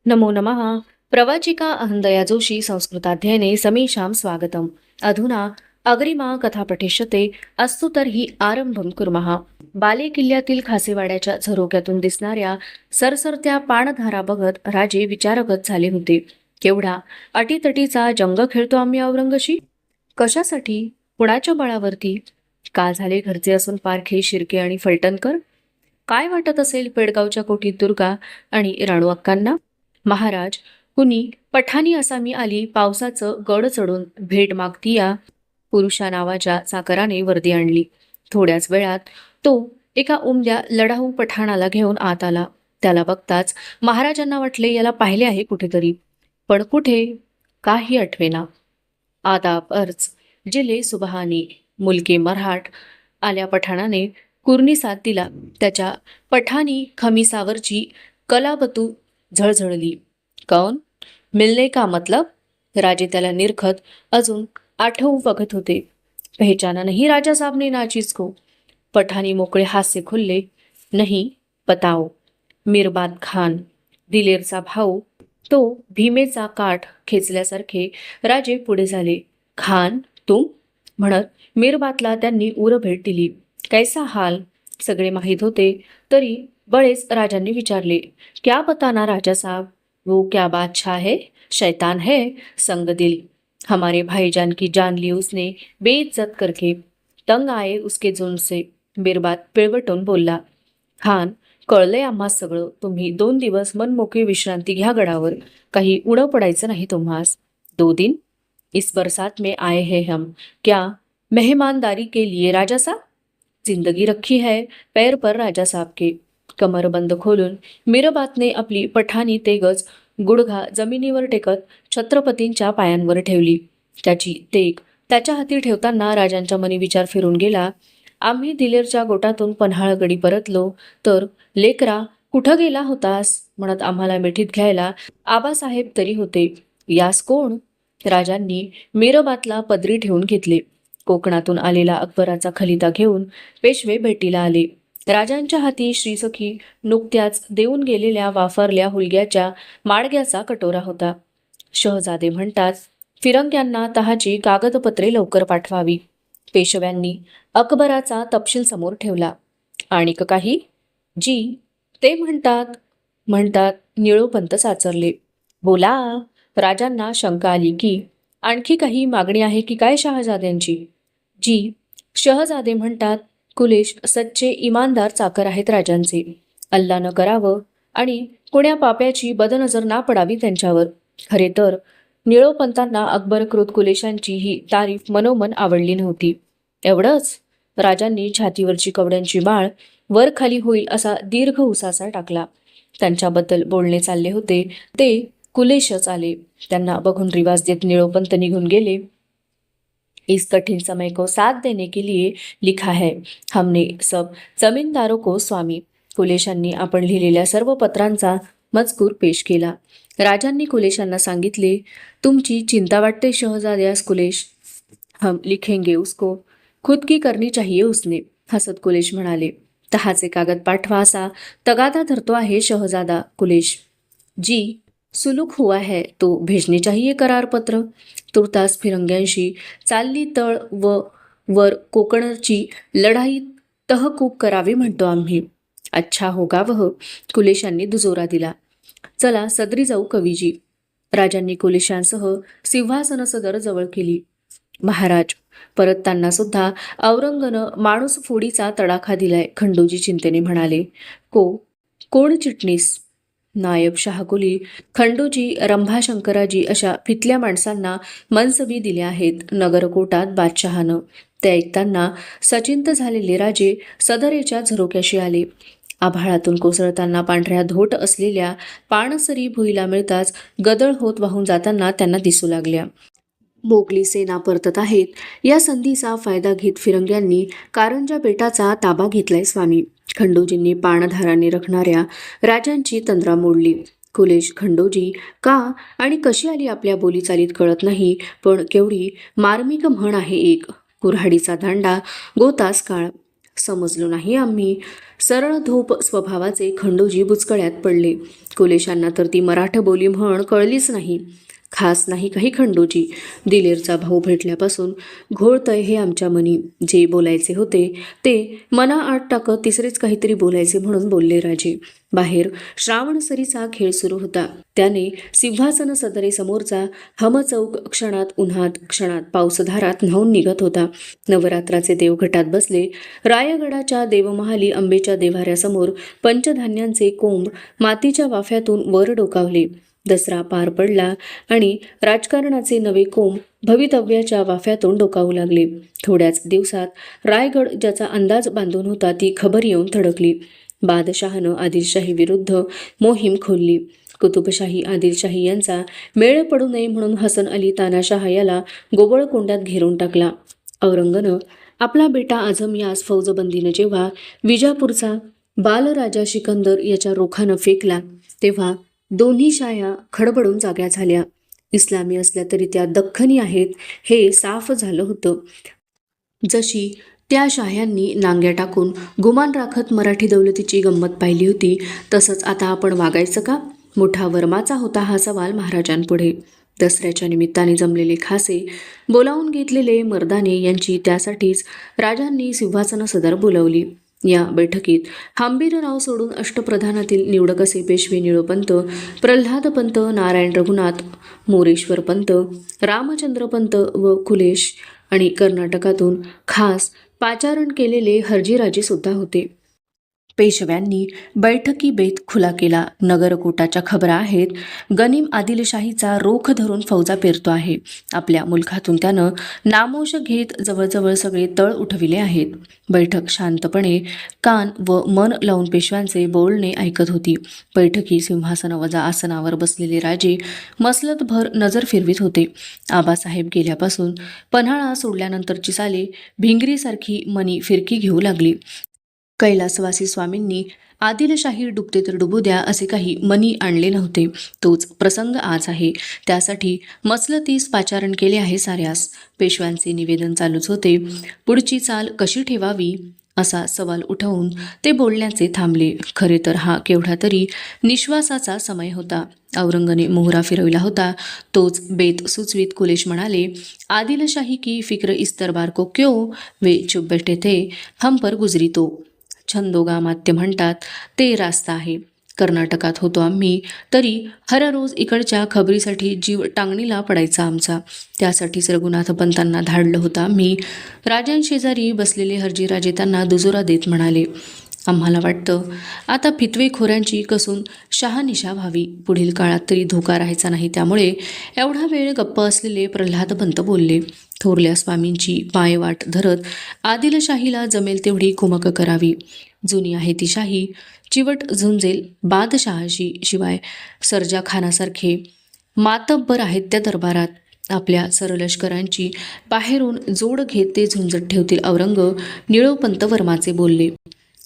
नमो नमः। प्रवचिका अहंदया जोशी संस्कृताध्ययने समीषां स्वागतम्। अधुना अग्रिमा कथा पठिष्यते। अस्तु तर्हि आरंभं कुर्मः। बाले किल्ल्यातील खासेवाड्याच्या झरोक्यातून दिसणाऱ्या सरसरत्या पाणधारा बघत राजे विचारगत झाले होते. केवढा अटीतटीचा जंग खेळतो आम्ही औरंगशी? कशासाठी? कुणाच्या बळावरती? का झाले घरचे असून पारखे, शिर्के आणि फलटणकर? काय वाटत असेल पेडगावच्या कोठीत दुर्गा आणि राणू अक्कांना? महाराज, कुणी पठाणी असामी आली पावसाचं गड चढून भेट मागती या पुरुषा नावाच्या चाकराने वर्दी आणली. थोड्याच वेळात तो एका उमद्या लढाऊ पठाणाला घेऊन आत आला. त्याला बघताच महाराजांना वाटले याला पाहिले आहे कुठेतरी, पण कुठे काही आठवेना. आदाब अर्ज जिले सुबहानी मुलके मराठ आल्या पठाणाने कुर्णी साथ दिला. त्याच्या पठाणी खमिसावरची कलाबतू झळझळली. कौन मिलने का मतलब? राजे त्याला निरखत अजून आठवू बघत होते. पहचाना नहीं राजा साहब ने नाचीज को? पठाणी मोकळे हास्य खुलले. नहीं बताओ. मिरबाद खान, दिलेरचा भाऊ. तो भीमेचा काठ खेचल्यासारखे राजे पुढे झाले. खान तुम? म्हणत मिरबातला त्यांनी उर भेट दिली. कैसा हाल? सगळे माहीत होते तरी बळेच राजांनी विचारले. क्या बताना राजा साहब, वो क्या बादशाह है, शैतान है, संग दिल. हमारे भाईजान की जान ली उसने बेइज्जत करके. तंग आए उसके जुल्म से. बिरबात पिळवटून बोलला. खान, कळलंय आम्हा सगळं. तुम्ही 2 दिवस मनमोकळी विश्रांती घ्या गडावर. काही उडं पडायचं नाही तुम्हास. 2 दिन? इस बरसात में आए हैं हम. क्या मेहमानदारी के लिए राजा साहब? जिंदगी रखी है पैर पर राजा साहब के. कमरबंद खोलून मिरबातने आपली पठाणी तेगज गुडघा जमिनीवर टेकत छत्रपतींच्या पायांवर ठेवली. त्याची तेग त्याच्या हाती ठेवताना राजांच्या मनी विचार फिरून गेला. आम्ही दिलेरच्या गोटातून पन्हाळगडी परतलो तर लेकरा कुठं गेला होतास म्हणत आम्हाला मिठीत घ्यायला आबासाहेब तरी होते. यास कोण? राजांनी मिरबातला पदरी ठेवून घेतले. कोकणातून आलेला अकबराचा खलिता घेऊन पेशवे भेटीला आले. राजांच्या हाती श्रीसखी नुकत्याच देऊन गेलेल्या वाफरल्या हुलग्याच्या माडग्याचा कटोरा होता. शहजादे म्हणतात फिरंग्यांना तहाची कागदपत्रे लवकर पाठवावी. पेशव्यांनी अकबराचा तपशील समोर ठेवला. आणिक काही? जी ते म्हणतात निळोपंत साचरले. बोला. राजांना शंका आली की आणखी काही मागणी आहे की काय शहजाद्यांची? जी शहजादे म्हणतात कुलेश सच्चे इमानदार चाकर आहेत राजांचे. अल्ला न करावं आणि कोण्या पाप्याची बदनजर ना पडावी त्यांच्यावर. खरे तर निळोपंतांना अकबरकृत कुलेशांची ही तारीफ मनोमन आवडली नव्हती. एवढंच? राजांनी छातीवरची कवड्यांची माळ वर खाली होईल असा दीर्घ उसासा टाकला. त्यांच्याबद्दल बोलणे चालले होते ते कुलेशच आले. त्यांना बघून रिवाज देत निळोपंत निघून गेले. इस कठिन समय को साथ देने के लिए लिखा है हमने सब जमीनदारों को स्वामी. कुलेशांनी आपण लिहिलेल्या सर्व पत्रांचा मजकूर पेश केला. राजांनी कुलेशांना सांगितले, तुमची चिंता वाटते शहजाद्यास कुलेश. हम लिखेंगे उसको. खुद की करनी चाहिए उसने. हसत कुलेश म्हणाले. तहाचे कागद पाठवा असा तगादा धरतो आहे शहजादा कुलेश. जी सुलूक हुआ है तो भेजने चाहिए करार पत्र. तुर्तास फिरंग्यांशी चालली तळ व वर कोकणची लढाई तहकूब करावी म्हणतो आम्ही. अच्छा होगा वह. कुलेशांनी दुजोरा दिला. चला सदरी जाऊ कवीजी. राजांनी कुलेशांसह सिंहासन सदर जवळ केली. महाराज, परतताना सुद्धा औरंगनं माणूस फोडीचा तडाखा दिलाय, खंडोजी चिंतेने म्हणाले. कोण चिटणीस? नायब शाहकुली खंडोजी, रंभाशंकराजी अशा फितल्या माणसांना मनसबी दिल्या आहेत नगरकोटात बादशहानं. ते ऐकताना सचिंत झालेले राजे सदरेच्या झरोक्याशी आले. आभाळातून कोसळताना पांढऱ्या धोट असलेल्या पाणसरी भुईला मिळताच गदळ होत वाहून जाताना त्यांना दिसू लागल्या. मोगली सेना परतत आहेत. या संधीचा फायदा घेत फिरंग्यांनी कारंजा बेटाचा ताबा घेतलाय स्वामी. खंडोजींनी पाणधाराने रखणाऱ्या राजांची तंद्रा मोडली. कुलेश खंडोजी का आणि कशी आली आपल्या बोलीचालीत कळत नाही, पण केवढी मार्मिक म्हण आहे एक. कुऱ्हाडीचा दांडा गोतास काळ. समजलो नाही आम्ही. सरळ धोप स्वभावाचे खंडोजी बुचकळ्यात पडले. कुलेशांना तर ती मराठ बोली म्हण कळलीच नाही. खास नाही काही खंडोजी. दिलेरचा भाऊ भेटल्यापासून घोळतय हे आमच्या मनी. जे बोलायचे होते ते मना आत टाकत तिसरेच काहीतरी बोलायचे म्हणून बोलले राजे. बाहेर श्रावणसरीचा खेळ सुरू होता. त्याने सिंहासन सदरे समोरचा हमचौक क्षणात उन्हात क्षणात पावसधारात न्हावून निघत होता. नवरात्राचे देवघटात बसले. रायगडाच्या देवमहाली आंबेच्या देव्हाऱ्यासमोर पंचधान्यांचे कोंब मातीच्या वाफ्यातून वर डोकावले. दसरा पार पडला आणि राजकारणाचे नवे कोंब भवितव्याच्या वाफ्यातून डोकावू लागले. थोड्याच दिवसात रायगड ज्याचा अंदाज बांधून होता ती खबर येऊन थडकली. बादशहानं आदिलशाही विरुद्ध मोहीम खोलली. कुतुबशाही आदिलशाही यांचा मेळ पडू नये म्हणून हसन अली तानाशाह याला गोवळकोंडात घेरून टाकला. औरंगनं आपला बेटा आझम यास फौजबंदीनं जेव्हा विजापूरचा बालराजा सिकंदर याच्या रोखानं फेकला तेव्हा दोन्ही शाया खडबडून जाग्या झाल्या. इस्लामी असल्या तरी त्या दख्खनी आहेत हे साफ झालं होतं. जशी त्या शाह्यांनी नांग्या टाकून गुमान राखत मराठी दौलतीची गंमत पाहिली होती तसंच आता आपण वागायचं का? मोठा वर्माचा होता हा सवाल महाराजांपुढे. दसऱ्याच्या निमित्ताने जमलेले खासे, बोलावून घेतलेले मर्दाने यांची त्यासाठीच राजांनी सिंहासन सदर बोलावली. या बैठकीत हंबीरराव सोडून अष्टप्रधानातील निवडकसे पेशवे निळोपंत, प्रल्हादपंत, नारायण रघुनाथ, मोरेश्वरपंत, रामचंद्रपंत व कुलेश आणि कर्नाटकातून खास पाचारण केलेले हर्जीराजे सुद्धा होते. पेशव्यांनी बैठकी बेत खुला केला. नगरकोटाच्या खबरा आहेत. गनीम आदिलशाहीचा रोख धरून फौजा पेरतो आहे. आपल्या मुलखातून त्यानं नामोश घेत जवळजवळ सगळे तळ उठविले आहेत. बैठक शांतपणे कान व मन लावून पेशव्यांचे बोलणे ऐकत होती. बैठकी सिंहासनावजा आसनावर बसलेले राजे मसलतभर नजर फिरवीत होते. आबासाहेब गेल्यापासून पन्हाळा सोडल्यानंतरची साले भिंगरीसारखी मनी फिरकी घेऊ लागली. कैलासवासी स्वामींनी आदिलशाही डुबते तर डुबू द्या असे काही मनी आणले नव्हते. तोच प्रसंग आज आहे. त्यासाठी मसलतीस पाचारण केले आहे साऱ्यास. पेशव्यांचे निवेदन चालूच होते. पुढची चाल कशी ठेवावी असा सवाल उठवून ते बोलण्याचे थांबले. खरे तर हा केवढा तरी निश्वासाचा समय होता. औरंगने मोहरा फिरवला होता. तोच बेत सुचवीत कुलेश म्हणाले, आदिलशाही की फिक्र इस दरबार को क्यों, वे चुप बैठे थे, हम पर गुजरी तो. छंदोगामात्य म्हणतात ते रास्त आहे. कर्नाटकात होतो आम्ही तरी हर रोज इकडच्या खबरीसाठी जीव टांगणीला पडायचा आमचा. त्यासाठीच रघुनाथ पंतांना धाडलं होतं आम्ही. राजांशेजारी बसलेले हर्जीराजे त्यांना दुजोरा देत म्हणाले, आम्हाला वाटतं आता फितवेखोऱ्यांची कसून शहानिशा व्हावी. पुढील काळात तरी धोका राहायचा नाही. त्यामुळे एवढा वेळ गप्प असलेले प्रल्हादपंत बोलले, थोरल्या स्वामींची पायवाट धरत आदिलशाहीला जमेल तेवढी कुमक करावी. जुनी आहे ती शाही चिवट झुंजेल बादशहाशी. शिवाय सर्जा खानासारखे मातब्बर आहेत त्या दरबारात. आपल्या सरलष्करांची बाहेरून जोड घेत ते झुंजत ठेवतील. औरंग निळोपंत वर्माचे बोलले.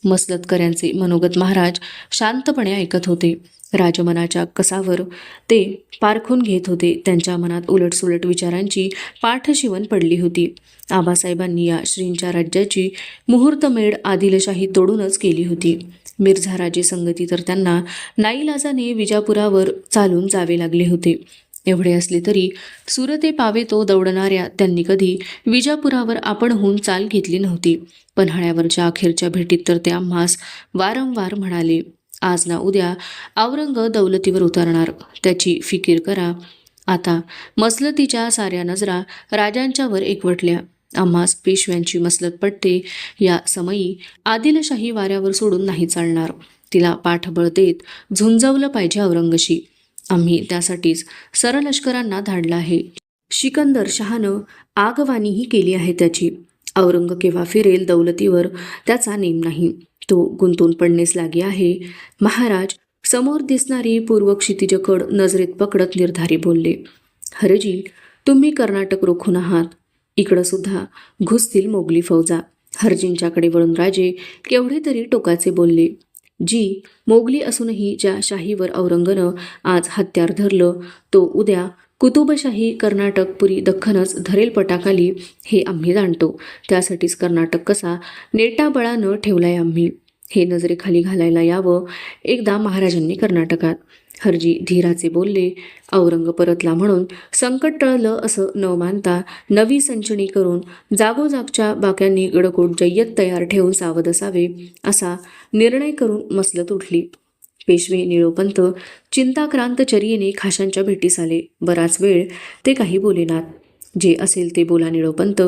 मसलतकऱ्यांचे मनोगत महाराज शांतपणे ऐकत होते. राजमनाच्या कसावर ते पारखून घेत होते. त्यांच्या मनात उलटसुलट विचारांची पाठशिवण पडली होती. आबासाहेबांनी या श्रींच्या राज्याची मुहूर्तमेढ आदिलशाही तोडूनच केली होती. मिर्झा राजे संगती तर त्यांना नाईलाजाने विजापुरावर चालून जावे लागले होते. एवढे असले तरी सुरते पावे तो दौडणाऱ्या त्यांनी कधी विजापुरावर आपणहून चाल घेतली नव्हती. पन्हाळ्यावरच्या अखेरच्या भेटीत तर ते आम्हास वारंवार म्हणाले, आज ना उद्या औरंग दौलतीवर उतरणार, त्याची फिकीर करा. आता मसलतीच्या साऱ्या नजरा राजांच्यावर एकवटल्या. आम्हास पेशव्यांची मसलत पटते. या समयी आदिलशाही वाऱ्यावर सोडून नाही चालणार. तिला पाठबळ देत झुंजवलं पाहिजे औरंगशी. आम्ही त्यासाठीच सरलष्करांना धाडलं आहे. सिकंदर शहानं आगवानीही केली आहे त्याची. औरंग केव्हा फिरेल दौलतीवर त्याचा नेम नाही. तो गुंतून पडणेच लागी आहे. महाराज समोर दिसणारी पूर्व क्षितिजकड नजरेत पकडत निर्धारी बोलले, हरजी तुम्ही कर्नाटक रोखून आहात. इकडं सुद्धा घुसतील मोगली फौजा. हरजींच्याकडे वळून राजे केवढे तरी टोकाचे बोलले, जी मोगली असूनही ज्या शाहीवर औरंगनं आज हत्यार धरलं तो उद्या कुतुबशाही कर्नाटक दख्खनच धरेल पटाखाली हे आम्ही जाणतो. त्यासाठीच कर्नाटक कसा नेटाबळानं ठेवलाय आम्ही, हे नजरेखाली घालायला यावं एकदा महाराजांनी कर्नाटकात. हरजी धीराचे बोलले. औरंग परतला म्हणून संकट टळलं असं न मानता नवी संचणी करून जागोजागच्या बाक्यांनी गडकोट जय्यत तयार ठेवून सावध असावे असा निर्णय करून मसलत उठली. पेशवे निळोपंत चिंताक्रांत चर्येने खाशांच्या भेटीस आले. बराच वेळ ते काही बोलेनात. जे असेल ते बोला निळोपंत,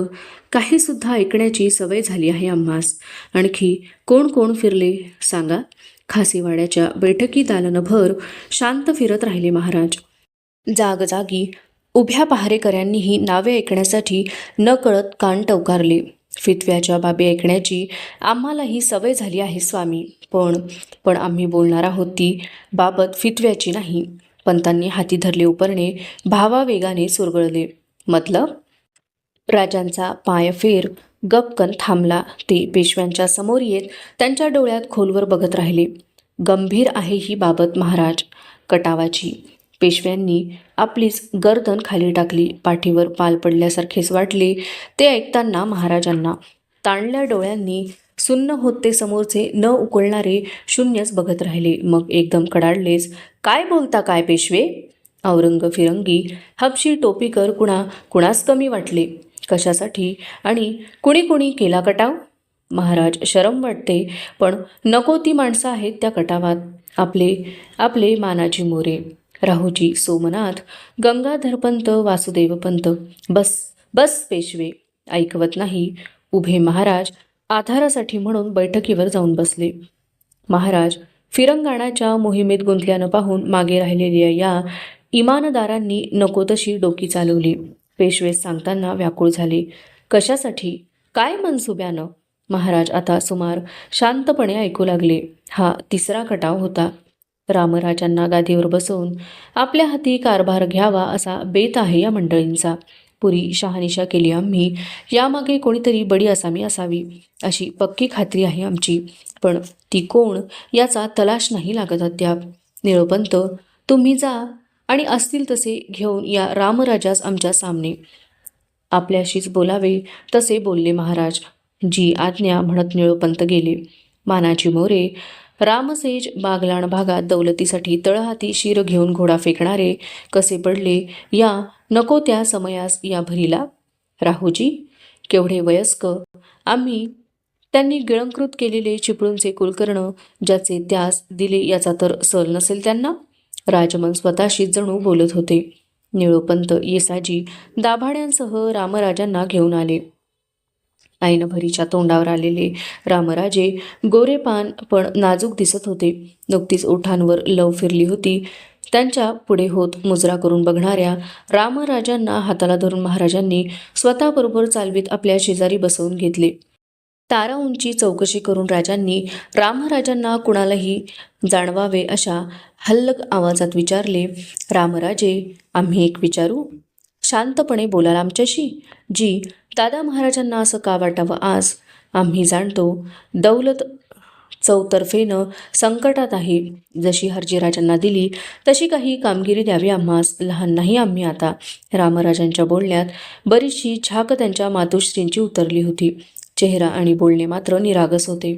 काही सुद्धा ऐकण्याची सवय झाली आहे आम्हास. आणखी कोण कोण फिरले सांगा. खासेवाड्याच्या बैठकी दालनभर शांत फिरत राहिले महाराज. जागजागी उभ्या पहारेकऱ्यांनीही नावे ऐकण्यासाठी न कळत कान टवकारले. फितव्याच्या बाबी ऐकण्याची आम्हालाही सवय झाली आहे स्वामी, पण आम्ही बोलणार आहोत ती बाबत फितव्याची नाही. पंतांनी हाती धरले उपरणे भावावेगाने सुरगळले. मतलब? राजांचा पायफेर गपकन थांबला. ते पेशव्यांच्या समोर येत त्यांच्या डोळ्यात खोलवर बघत राहिले. गंभीर आहे ही बाबत महाराज, कटावाची. पेशव्यांनी आपलीच गर्दन खाली टाकली. पाठीवर पाल पडल्यासारखेच वाटले ते ऐकताना महाराजांना. ताणल्या डोळ्यांनी सुन्न होत ते समोरचे न उकळणारे शून्यच बघत राहिले. मग एकदम कडाडलेच. काय बोलता काय पेशवे? औरंग फिरंगी हबशी टोपीकर कुणास कमी वाटले. कशासाठी आणि कुणी केला कटाव? महाराज, शरम वाटते, पण नको ती माणसं आहेत त्या कटावात. आपले मानाजी मोरे, राहूजी सोमनाथ, गंगाधरपंत, वासुदेवपंत. बस पेशवे, ऐकवत नाही. उभे महाराज आधारासाठी म्हणून बैठकीवर जाऊन बसले. महाराज फिरंगाणाच्या मोहिमेत गुंतल्यानं पाहून मागे राहिलेल्या या इमानदारांनी नको तशी डोकी चालवली. पेशवे सांगताना व्याकुळ झाले. कशासाठी? काय मनसुब्यानं? महाराज आता सुमार शांतपणे ऐकू लागले. हा तिसरा कटाव होता. रामराजांना गादीवर बसवून आपल्या हाती कारभार घ्यावा असा बेत आहे या मंडळींचा. पुरी शहानिशा केली आम्ही. यामागे कोणीतरी बडी आसामी असावी अशी पक्की खात्री आहे आमची, पण ती कोण याचा तलाश नाही लागत अद्याप. निळोपंत, तुम्ही जा आणि असतील तसे घेऊन या रामराजास आमच्या सामने. आपल्याशीच बोलावे तसे बोलले महाराज. जी आज्ञा म्हणत निळोपंत गेले. मानाजी मोरे रामसेज बागलाण भागात दौलतीसाठी तळहाती शिर घेऊन घोडा फेकणारे कसे पडले या नको त्या समयास या भरीला. राहूजी केवढे वयस्क, आम्ही त्यांनी गिळंकृत केलेले चिपळूणचे कुलकर्ण ज्याचे त्यास दिले याचा तर सल नसेल त्यांना. राजमन स्वतःशी जणू बोलत होते. निळोपंत येसाजी दाभाड्यांसह रामराजांना घेऊन आले. ऐनभरीच्या तोंडावर आलेले रामराजे गोरेपान पण नाजूक दिसत होते. नुकतीच ओठांवर लव फिरली होती. त्यांच्या पुढे होत मुजरा करून बघणाऱ्या रामराजांना हाताला धरून महाराजांनी स्वतःबरोबर चालवीत आपल्या शेजारी बसवून घेतले. तारा उंची चौकशी करून राजांनी रामराजांना कुणालाही जाणवावे अशा हल्लक आवाजात विचारले. रामराजे, आम्ही एक विचारू? शांतपणे बोलाल आमच्याशी? जी दादा महाराजांना असं का वाटावं आज? आम्ही जाणतो दौलत चौतर्फेनं संकटात आहे. जशी हरजीराजांना दिली तशी काही कामगिरी द्यावी आम्हास. लहान नाही आम्ही आता. रामराजांच्या बोलण्यात बरीचशी झाक त्यांच्या मातोश्रींची उतरली होती. चेहरा आणि बोलणे मात्र निरागस होते.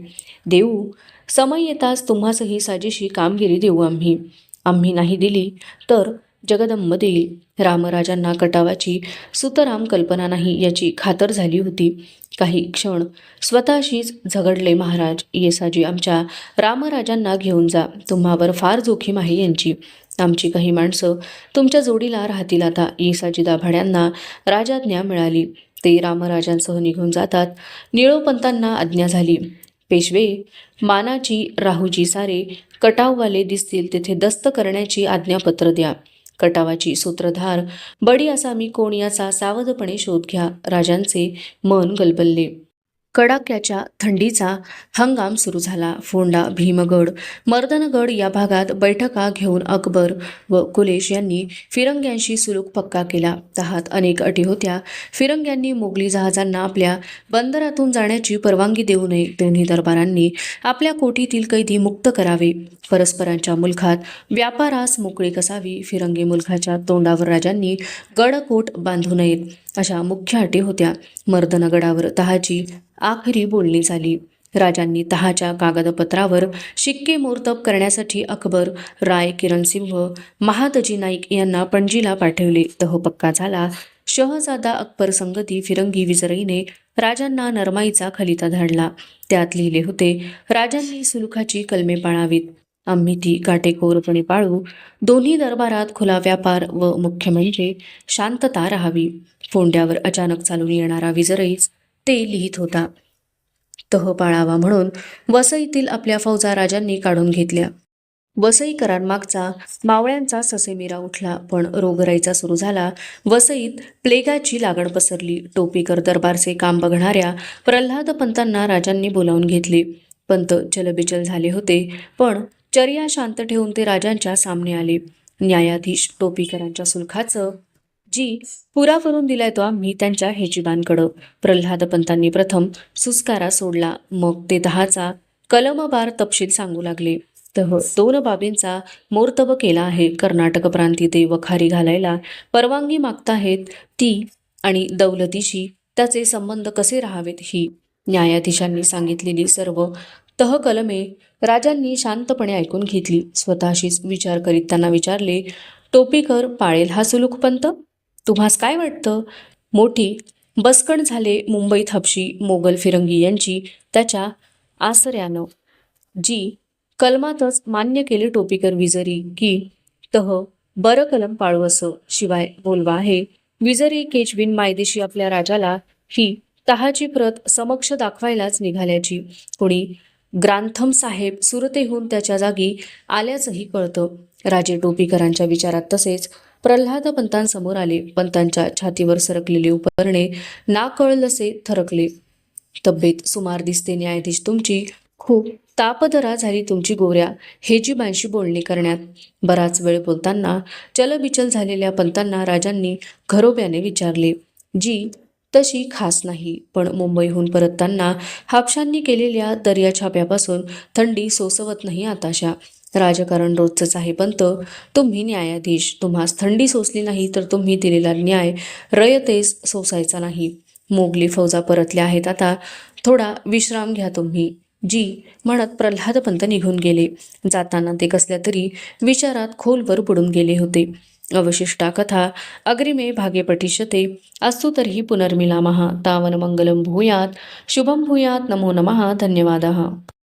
देऊ, समय येताच तुम्हासही साजेशी कामगिरी देऊ आम्ही. आम्ही नाही दिली तर जगदंब देईल. रामराजांना कटावाची सुतराम कल्पना नाही याची खातर झाली होती. काही क्षण स्वतःशीच झगडले महाराज. येसाजी आमच्या रामराजांना घेऊन जा. तुम्हावर फार जोखीम आहे यांची. आमची काही माणसं तुमच्या जोडीला राहतील आता. येसाजी दाभाड्यांना राजाज्ञा मिळाली. ते रामराजांसह निघून जातात. निळोपंतांना आज्ञा झाली. पेशवे, मानाची राहूजी सारे कटाववाले दिसतील तेथे दस्त करण्याची आज्ञापत्र द्या. कटावाची सूत्रधार बडी आसामी कोण याचा सावधपणे शोध घ्या. राजांचे मन गलबलले. कडाक्याच्या थंडीचा हंगाम सुरू झाला. फोंडा, भीमगड, मर्दनगड या भागात बैठका घेऊन अकबर व कुलेश यांनी फिरंग्यांशी सुलूक पक्का केला. तहात अनेक अटी होत्या. फिरंग्यांनी मोगली जहाजांना आपल्या बंदरातून जाण्याची परवानगी देऊ नये. दोन्ही दरबारांनी आपल्या कोठीतील कैदी मुक्त करावे. परस्परांच्या मुलखात व्यापारास मोकळीक असावी. फिरंगी मुलखाच्या तोंडावर राजांनी गडकोट बांधू नयेत, अशा मुख्य अटी होत्या. मर्दनगडावर तहाची आखरी बोलणी झाली. राजांनी तहाच्या कागदपत्रावर शिक्के मोर्तब करण्यासाठी अकबर, राय किरणसिंह, महादजी नाईक यांना पणजीला पाठवले. तह पक्का झाला. शहजादा अकबर संगती फिरंगी विजरईने राजांना नरमाईचा खलिता धाडला. त्यात लिहिले होते, राजांनी सुलुखाची कलमे पाळावीत. आम्ही ती काटेकोरपणे पाळू. दोन्ही दरबारात खुला व्यापार व मुख्य म्हणजे शांतता राहावी. फोंड्यावर अचानक चालून येणारा विजरईच ते लिहित होता. तह पाळावा म्हणून वसईतील आपल्या फौजा राजांनी काढून घेतल्या. वसईकरांमागचा मावळ्यांचा ससेमिरा उठला. पण रोगराईचा सुरू झाला. वसईत प्लेगाची लागण पसरली. टोपीकर दरबारचे काम बघणाऱ्या प्रल्हाद पंतांना राजांनी बोलावून घेतले. पंत चलबिचल झाले होते, पण चर्या शांत ठेवून ते राजांच्या सामने आले. न्यायाधीश टोपीकरांच्या सुलखाचं जी पुरा करून दिलाय तो आम्ही त्यांच्या हेजिबांकडं. प्रल्हाद पंतांनी प्रथम सुस्कारा सोडला. मग ते तहाचा कलमबार तपशील सांगू लागले. तह 2 बाबींचा मोर्तब केला आहे. कर्नाटक प्रांती ते वखारी घालायला परवानगी मागताहेत ती, आणि दौलतीशी त्याचे संबंध कसे राहावेत ही. न्यायाधीशांनी सांगितलेली सर्व तह कलमे राजांनी शांतपणे ऐकून घेतली. स्वतःशीच विचार करीत त्यांना विचारले, टोपीकर पाळेल हा सुलूक पंत? तुम्हास काय वाटतं? मोठी बसकण झाले मुंबईत हबशी मोगल फिरंगी यांची त्याच्या आसऱ्यानं. जी कलमातच मान्य केले टोपीकर विजरी की तह बरं कलम पाळू असं. शिवाय बोलवा आहे विजरी केजविन मायदेशी आपल्या राजाला ही तहाची प्रत समक्ष दाखवायलाच निघाल्याची. कोणी ग्रांथम साहेब सुरतेहून त्याच्या जागी आल्याचंही कळतं. राजे टोपीकरांच्या विचारात तसेच प्रल्हाद पंतांसमोर आले. पंतांच्या छातीवर सरकलेले उपरणे नाकळलसे थरकले. तब्येत सुमार दिसते न्यायाधीश तुमची. खूप तापदरा झाली तुमची गोऱ्या हेजीबांशी बोलणी करण्यात. बराच वेळ बोलताना चलबिचल झालेल्या पंतांना राजांनी घरोब्याने विचारले. जी तशी खास नाही, पण मुंबईहून परतताना हापशांनी केलेल्या दर्याछाप्यापासून थंडी सोसवत नाही आताशा. राजकारण रोजचंच आहे पंत. तुम्ही न्यायाधीश. तुम्हास थंडी सोसली नाही तर तुम्ही दिलेला न्याय रयतेस सोसायचा नाही. मोगली फौजा परतल्या आहेत आता. थोडा विश्राम घ्या तुम्ही. जी म्हणत प्रल्हाद पंत निघून गेले. जाताना ते कसल्या तरी विचारात खोलवर बुडून गेले होते. अवशिष्टा कथा अग्रिमे भागे पठिष्यते. अस्तु तर्हि पुनर्मिलामः. तावन् मंगलं भूयात्, शुभं भूयात्. नमो नमः. धन्यवादः.